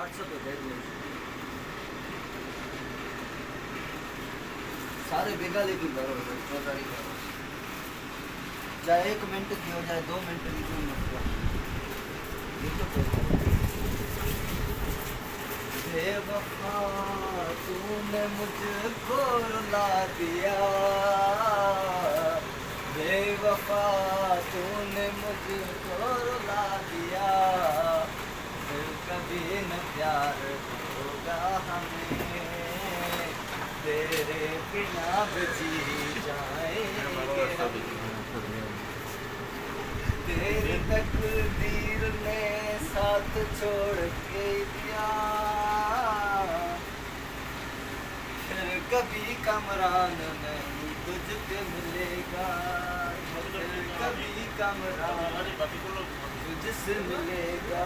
WhatsApp पे भेज दो सारे बेगा लेकिन करो चौधारी करो चाहे 1 मिनट की हो जाए 2 मिनट की क्यों मतलब बेवफा तूने मुझको रुला दिया बेवफा तूने मुझको रुला दिया फिर कभी न प्यार होगा हमें तेरे बिना जी जाएंगे तेरी तकदीर ने साथ छोड़ के दिया फिर कभी कमरान नहीं तुझसे मिलेगा फिर कभी कमरान तुझसे मिलेगा